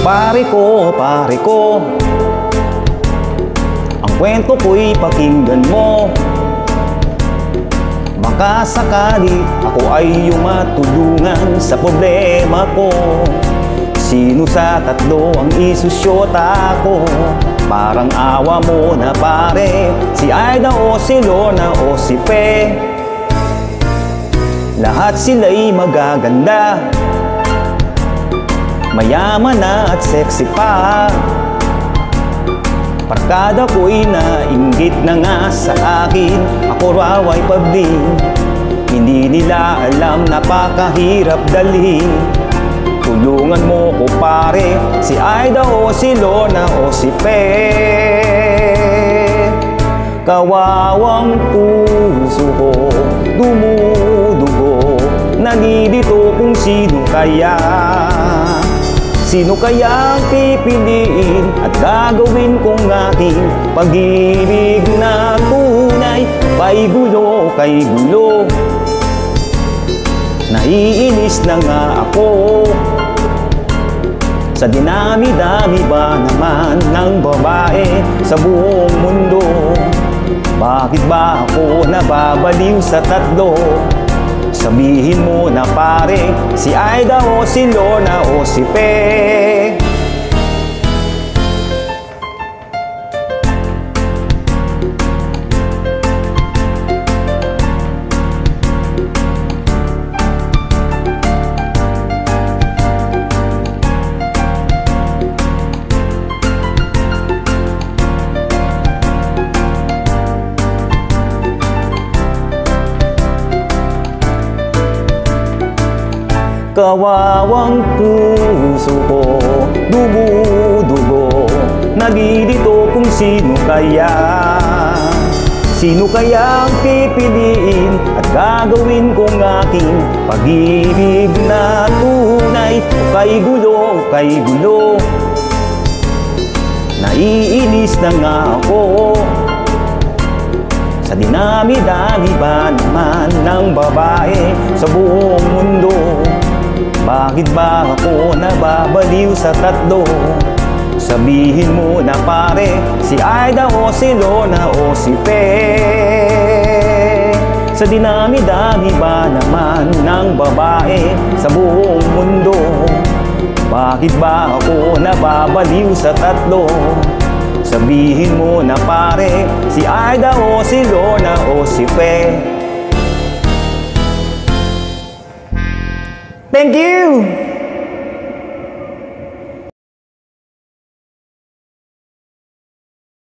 Pare ko, ang kwento ko'y pakinggan mo. Baka sakali ako ay iyong matulungan sa problema ko. Sino sa tatlo ang isusyota ko? Parang awa mo na pare, si Aida o si Lorna o si Pe. Lahat sila'y magaganda, mayaman na at sexy pa. Barkada ko'y nainggit na nga sa akin, ako raw ay pabling. Hindi nila alam, napakahirap dalhin. Tulungan mo ko pare, si Aida o si Lorna o si Pe. Kawawang puso ko, dumudugo, nalilito kung sino kaya. Sino kaya ang pipiliin at gagawin kong aking pag-ibig na tunay? Kay gulo, kay gulo, naiinis na nga ako. Sa dinami-dami ba naman ng babae sa buong mundo? Bakit ba ako nababaliw sa tatlo? Sabihin mo na pare, si Aida o si Lorna o si Pe. Kawawang puso ko, dumudugo, nalilito kung sino kaya. Sino kaya ang pipiliin at gagawin kong aking pag-ibig na tunay? Kay gulo, naiinis na nga ako. Sa dinami-dami ba naman ng babae sa buong mundo? Bakit ba ako nababaliw sa tatlo? Sabihin mo na pare, si Aida o si Lorna o si Pe. Sa dinami-dami ba naman ng babae sa buong mundo? Bakit ba ako nababaliw sa tatlo? Sabihin mo na pare, si Aida o si Lorna o si Pe. Thank you!